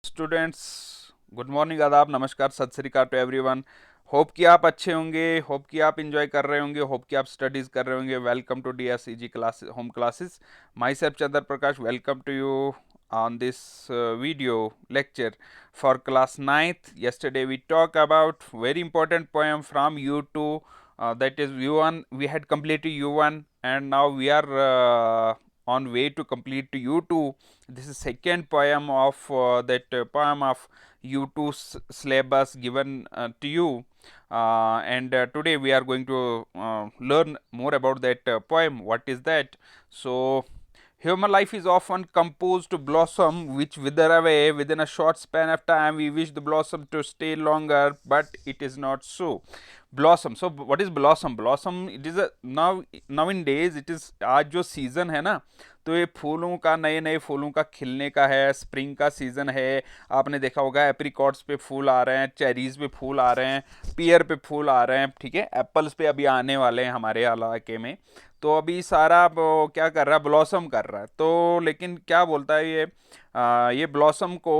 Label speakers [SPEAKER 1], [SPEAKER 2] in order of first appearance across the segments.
[SPEAKER 1] Students, good morning, आदाब, नमस्कार, सत श्री अकाल टू एवरीवन। होप कि आप अच्छे होंगे, होप कि आप इंजॉय कर रहे होंगे, होप कि आप स्टडीज कर रहे होंगे। Welcome to DSEG class home classes. Myself Chandra Prakash, welcome to you on this video lecture for class 9th. Yesterday we talked about very important poem from U2, that is U1. We had completed U1 and now we are on way to complete to U2. This is second poem of that poem of U2 syllabus given to you, and today we are going to learn more about that poem. What is that? So human life is often composed to blossom, which wither away within a short span of time. We wish the blossom to stay longer, but it is not so. Blossom. So what is blossom? Blossom. It is a nowadays. It is आज जो season है ना, तो ये फूलों का, नए नए फूलों का खिलने का है। स्प्रिंग का सीजन है। आपने देखा होगा एप्रिकॉट्स पे फूल आ रहे हैं, चेरीज पे फूल आ रहे हैं, पियर पे फूल आ रहे हैं, ठीक है। एप्पल्स पे अभी आने वाले हैं हमारे इलाके में। तो अभी सारा क्या कर रहा है, ब्लॉसम कर रहा है। तो लेकिन क्या बोलता है ये ब्लॉसम को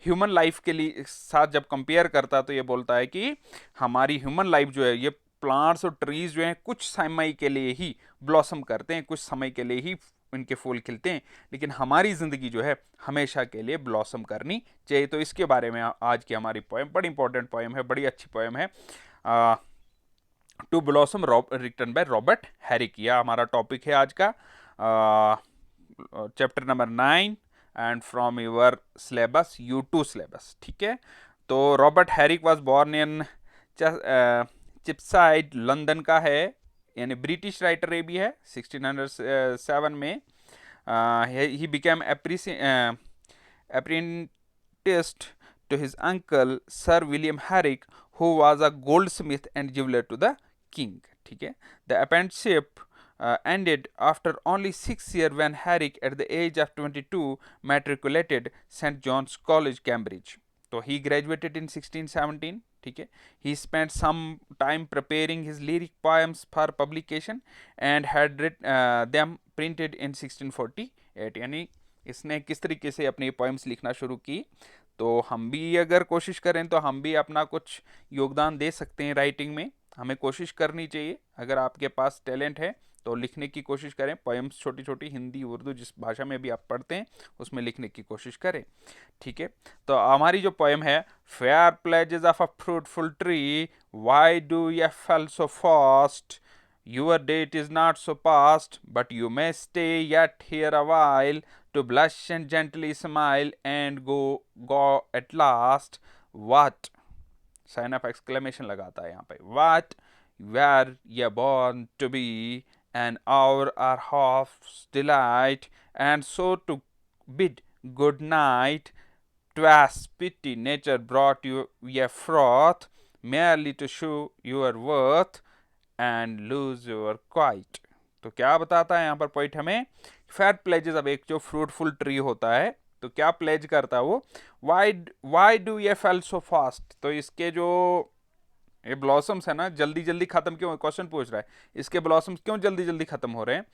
[SPEAKER 1] ह्यूमन लाइफ के लिए साथ जब कंपेयर करता है तो ये बोलता है कि हमारी ह्यूमन लाइफ जो है, ये प्लांट्स और ट्रीज जो हैं कुछ समय के लिए ही ब्लॉसम करते हैं, कुछ समय के लिए ही इनके फूल खिलते हैं, लेकिन हमारी ज़िंदगी जो है हमेशा के लिए ब्लॉसम करनी चाहिए। तो इसके बारे में आज की हमारी पोएम बड़ी इंपॉर्टेंट पोएम है, बड़ी अच्छी पोएम है। To blossom written by Robert Herrick, यह हमारा टॉपिक है आज का, chapter number 9 and from your syllabus U2 syllabus, ठीक है। तो Robert Herrick was born in Cheapside, London का है, यानी ब्रिटिश राइटर ये भी है। 1607 में he became apprenticed to his uncle Sir William Herrick, who was a goldsmith and jeweler to the king, ठीक है। The apprenticeship ended after only 6 years when Herrick, at the age of 22, matriculated St. John's College, Cambridge. So he graduated in 1617, ठीक है। He spent some time preparing his lyric poems for publication and had them printed in 1648, यानी इसने किस तरीके से अपनी poems लिखना शुरू की। तो हम भी अगर कोशिश करें तो हम भी अपना कुछ योगदान दे सकते हैं राइटिंग में। हमें कोशिश करनी चाहिए, अगर आपके पास टैलेंट है तो लिखने की कोशिश करें। पोएम्स छोटी छोटी, हिंदी उर्दू जिस भाषा में भी आप पढ़ते हैं उसमें लिखने की कोशिश करें, ठीक है। तो हमारी जो पोएम है, fair pledges of a fruitful tree, why do you fail so fast, your date is not so past, but you may stay yet here a while, to blush and gently smile and go at last. What? Sign of exclamation लगाता है यहाँ पे। What were you born to be, an hour or half's delight, and so to bid good night. 'Twas pity nature brought you a froth, merely to show your worth and lose your quiet. तो क्या बताता है यहाँ पर point हमें, fair pledges. अब एक जो फ्रूटफुल ट्री होता है तो क्या प्लेज करता है वो, वाई डू ये फेल सो फास्ट, तो इसके जो ये ब्लॉसम्स है ना, जल्दी जल्दी खत्म क्यों, क्वेश्चन पूछ रहा है, इसके ब्लॉसम्स क्यों जल्दी जल्दी खत्म हो रहे हैं।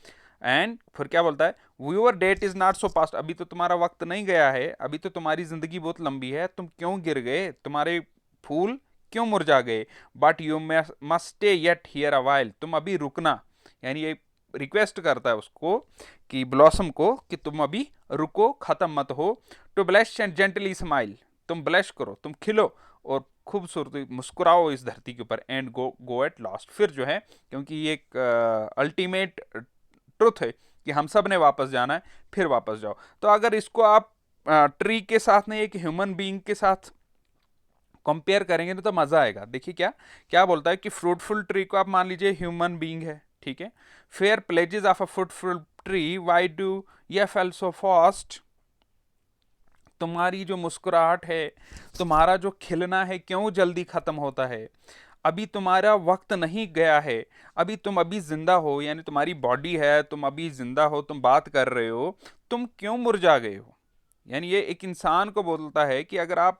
[SPEAKER 1] एंड फिर क्या बोलता है, your date is not so past, अभी तो तुम्हारा वक्त नहीं गया है, अभी तो तुम्हारी जिंदगी बहुत लंबी है, तुम क्यों गिर गए, तुम्हारे फूल क्यों मुरझा गए। But you must stay yet here a while, तुम अभी रुकना, यानी ये रिक्वेस्ट करता है उसको कि ब्लॉसम को कि तुम अभी रुको, खत्म मत हो। To blush and gently smile, तुम ब्लश करो, तुम खिलो और खूबसूरती मुस्कुराओ इस धरती के ऊपर। एंड गो एट लास्ट, फिर जो है, क्योंकि ये एक अल्टीमेट ट्रुथ है कि हम सब ने वापस जाना है, फिर वापस जाओ। तो अगर इसको आप ट्री के साथ नहीं, एक ह्यूमन बीइंग के साथ कंपेयर करेंगे ना तो मजा आएगा। देखिए क्या क्या बोलता है कि फ्रूटफुल ट्री को आप मान लीजिए ह्यूमन बीइंग है, ठीक है। Fair pledges of a fruitful tree, why do ये फेल सो फास्ट, तुम्हारी जो मुस्कुराहट है, तुम्हारा जो खिलना है, क्यों जल्दी खत्म होता है। अभी तुम्हारा वक्त नहीं गया है, अभी तुम अभी जिंदा हो, यानी तुम्हारी बॉडी है, तुम अभी जिंदा हो, तुम बात कर रहे हो, तुम क्यों मुरझा गए हो। यानी ये एक इंसान को बोलता है कि अगर आप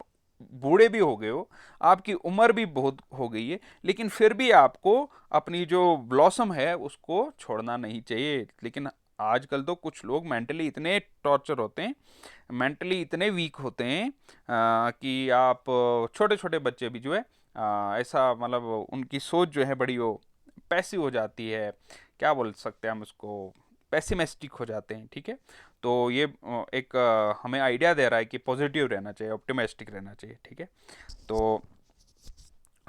[SPEAKER 1] बूढ़े भी हो गए हो, आपकी उम्र भी बहुत हो गई है, लेकिन फिर भी आपको अपनी जो ब्लॉसम है उसको छोड़ना नहीं चाहिए। लेकिन आजकल तो कुछ लोग मेंटली इतने टॉर्चर होते हैं, मेंटली इतने वीक होते हैं कि आप छोटे छोटे बच्चे भी जो है ऐसा मतलब उनकी सोच जो है बड़ी वो पैसिव हो जाती है, क्या बोल सकते हैं हम उसको, पेसिमिस्टिक हो जाते हैं। ठीक है, तो ये एक हमें आइडिया दे रहा है कि पॉजिटिव रहना चाहिए, ऑप्टिमिस्टिक रहना चाहिए। ठीक है, तो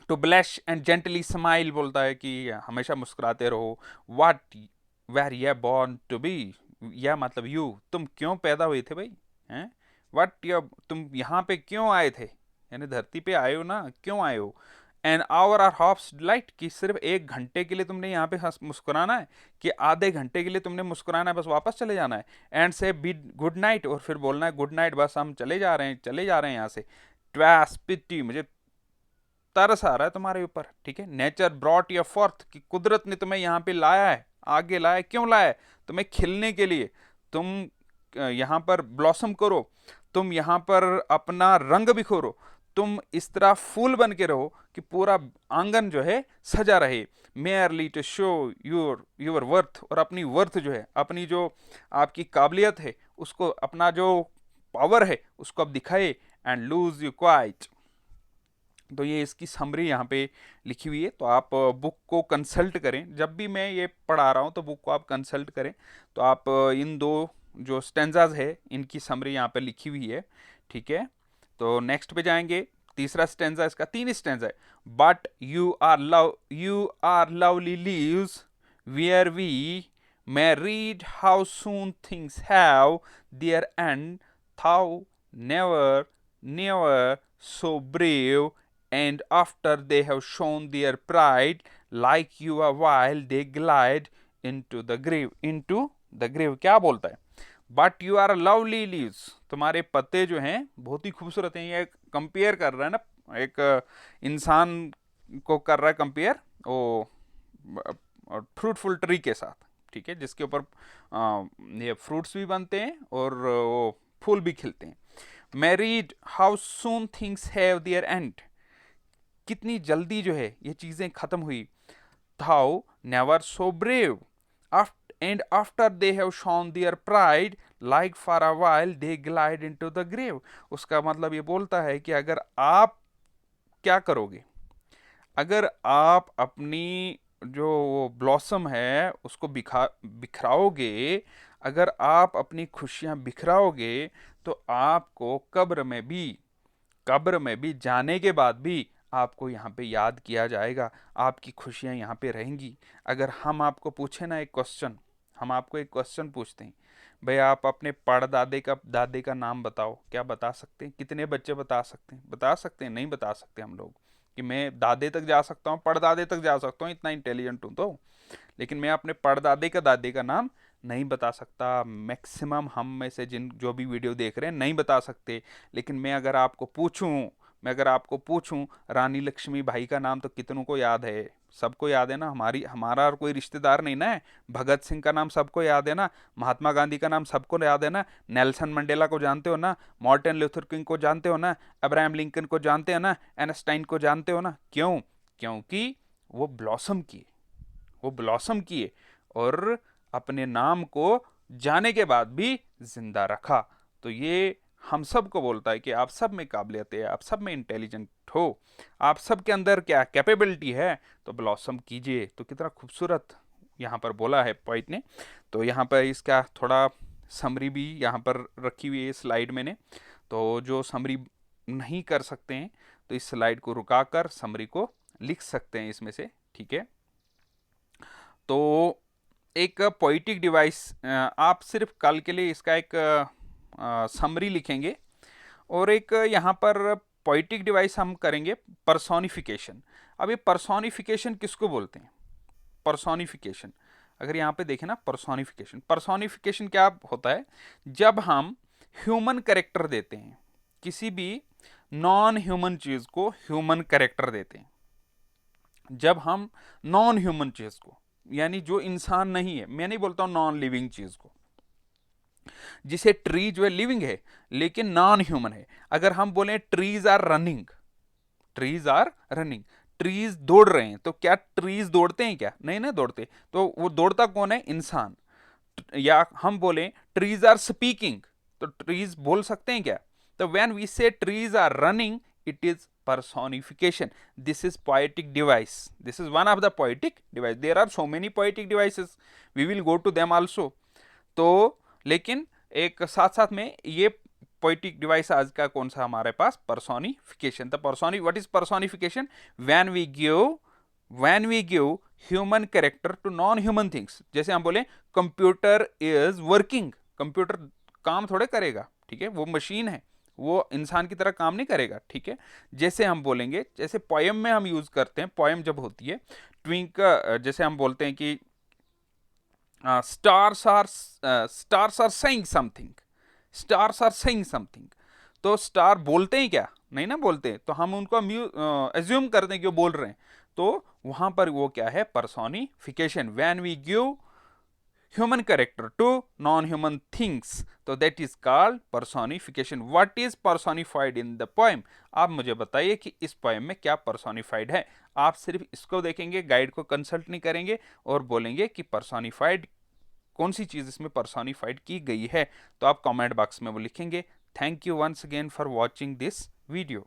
[SPEAKER 1] to blush and gently smile बोलता है कि हमेशा मुस्कुराते रहो। What were you born to be, या मतलब यू, तुम क्यों पैदा हुए थे भाई, हैं? वट यू, तुम यहाँ पे क्यों आए थे, यानी धरती पे आए हो ना, क्यों आए हो? An hour or half's delight, कि सिर्फ 1 घंटे के लिए तुमने यहाँ पे हंस मुस्कुराना है, कि आधे घंटे के लिए तुमने मुस्कुराना है बस वापस चले जाना है। एंड से बी गुड नाइट, और फिर बोलना है गुड नाइट, बस हम चले जा रहे हैं, चले जा रहे हैं यहाँ से। ट्वैस पिटी, मुझे तरस आ रहा है तुम्हारे ऊपर। ठीक है, नेचर ब्रॉट योर फॉर्थ, कि कुदरत ने तुम्हें यहाँ पे लाया है, आगे लाया, क्यों लाया है? तुम्हें खिलने के लिए। तुम यहाँ पर ब्लॉसम करो, तुम यहाँ पर अपना रंग बिखोरो, तुम इस तरह फूल बन के रहो कि पूरा आंगन जो है सजा रहे। Merely to show your your worth, और अपनी वर्थ जो है, अपनी जो आपकी काबिलियत है, उसको, अपना जो पावर है उसको अब दिखाए। एंड लूज यू क्वाइट, तो ये इसकी समरी यहाँ पे लिखी हुई है। तो आप बुक को कंसल्ट करें, जब भी मैं ये पढ़ा रहा हूँ तो बुक को आप कंसल्ट करें। तो आप इन दो जो स्टेंजाज है इनकी समरी यहाँ पे लिखी हुई है। ठीक है, तो नेक्स्ट पे जाएंगे। तीसरा स्टेंजा, इसका 3 स्टेंजा है। But you are lovely leaves where we may read how soon things have their end, thou never so brave, and after they have shown their pride, like you a while they glide into the grave क्या बोलता है? But you are lovely leaves, तुम्हारे पत्ते जो हैं बहुत ही खूबसूरत हैं। ये कंपेयर कर रहा है ना, एक इंसान को कर रहा है कंपेयर वो फ्रूटफुल ट्री के साथ। ठीक है, जिसके ऊपर ये फ्रूट्स भी बनते हैं और वो फूल भी खिलते हैं। Married how soon things have their end, कितनी जल्दी जो है ये चीजें खत्म हुई। Though never so brave, and after they have shown their pride, like for a while they glide into the grave. उसका मतलब ये बोलता है कि अगर आप क्या करोगे, अगर आप अपनी जो वो ब्लॉसम है उसको बिखराओगे, अगर आप अपनी खुशियां बिखराओगे, तो आपको कब्र में भी जाने के बाद भी आपको यहाँ पे याद किया जाएगा, आपकी खुशियां यहाँ पे रहेंगी। अगर हम आपको पूछे ना एक क्वेश्चन, हम आपको एक क्वेश्चन पूछते हैं, भाई आप अपने दादे का नाम बताओ, क्या बता सकते हैं? कितने बच्चे बता सकते हैं? बता सकते हैं? नहीं बता सकते हम लोग। कि मैं दादे तक जा सकता हूँ, पड़दादे तक जा सकता हूँ, इतना इंटेलिजेंट हूँ तो, लेकिन मैं अपने दादे का नाम नहीं बता सकता। मैक्सिमम हम में से जिन जो भी वीडियो देख रहे हैं नहीं बता सकते। लेकिन मैं अगर आपको पूछूं रानी लक्ष्मी बाई का नाम तो कितनों को याद है? सबको याद है ना, हमारा और कोई रिश्तेदार नहीं ना है। भगत सिंह का नाम सबको याद है ना, महात्मा गांधी का नाम सबको याद है ना, नेल्सन मंडेला को जानते हो ना, मार्टिन लूथर किंग को जानते हो ना, अब्राहम लिंकन को जानते हो ना, एनस्टाइन को जानते हो ना। क्यों? क्योंकि वो ब्लॉसम किए और अपने नाम को जाने के बाद भी जिंदा रखा। तो ये हम सब को बोलता है कि आप सब में काबिलियत है, आप सब में इंटेलिजेंट हो, आप सब के अंदर क्या कैपेबिलिटी है, तो ब्लॉसम कीजिए। तो कितना खूबसूरत यहाँ पर बोला है पोइट ने। तो यहाँ पर इसका थोड़ा समरी भी यहाँ पर रखी हुई है स्लाइड मैंने। तो जो समरी नहीं कर सकते हैं तो इस स्लाइड को रुकाकर समरी को लिख सकते हैं इसमें से। ठीक है, तो एक पोइटिक डिवाइस आप सिर्फ कल के लिए इसका एक समरी लिखेंगे, और एक यहाँ पर पोइटिक डिवाइस हम करेंगे पर्सोनिफिकेशन। अब ये पर्सोनिफिकेशन किसको बोलते हैं? पर्सोनिफिकेशन, अगर यहाँ पे देखें ना, पर्सोनिफिकेशन क्या होता है? जब हम ह्यूमन कैरेक्टर देते हैं, किसी भी नॉन ह्यूमन चीज को ह्यूमन कैरेक्टर देते हैं। जब हम नॉन ह्यूमन चीज को, यानी जो इंसान नहीं है, मैं नहीं बोलता हूं नॉन लिविंग चीज को, जिसे ट्री जो है लिविंग है लेकिन नॉन ह्यूमन है। अगर हम बोले ट्रीज आर रनिंग, ट्रीज दौड़ रहे हैं, तो क्या ट्रीज दौड़ते हैं? क्या नहीं ना दौड़ते। तो वो दौड़ता कौन है? इंसान। या हम बोलें ट्रीज आर स्पीकिंग, तो ट्रीज बोल सकते हैं क्या? तो when we say trees are running, it is personification. This is poetic device. This is one of the poetic device. There are so many poetic devices. We will go to them also. तो लेकिन एक साथ साथ में ये poetic device आज का कौन सा हमारे पास? पर्सोनिफिकेशन. तो what is personification? When we give human character to non human things. जैसे हम बोले कंप्यूटर इज वर्किंग, कंप्यूटर काम थोड़े करेगा, ठीक है, वो मशीन है, वो इंसान की तरह काम नहीं करेगा, ठीक है. जैसे हम बोलेंगे, जैसे पोएम में हम यूज करते हैं, पोएम जब होती है जैसे हम बोलते हैं कि stars are saying something, stars are saying something. तो स्टार बोलते हैं क्या? नहीं ना बोलते. तो हम उनको एज्यूम करते हैं कि वो बोल रहे हैं. तो वहां पर वो क्या है? Personification. When we give human character to non-human things, तो that is called personification. What is personified in the poem? आप मुझे बताइए कि इस पोएम में क्या personified है. आप सिर्फ इसको देखेंगे, गाइड को कंसल्ट नहीं करेंगे और बोलेंगे कि personified कौन सी चीज इसमें personified की गई है. तो आप कमेंट बॉक्स में वो लिखेंगे. Thank you once again for watching this video.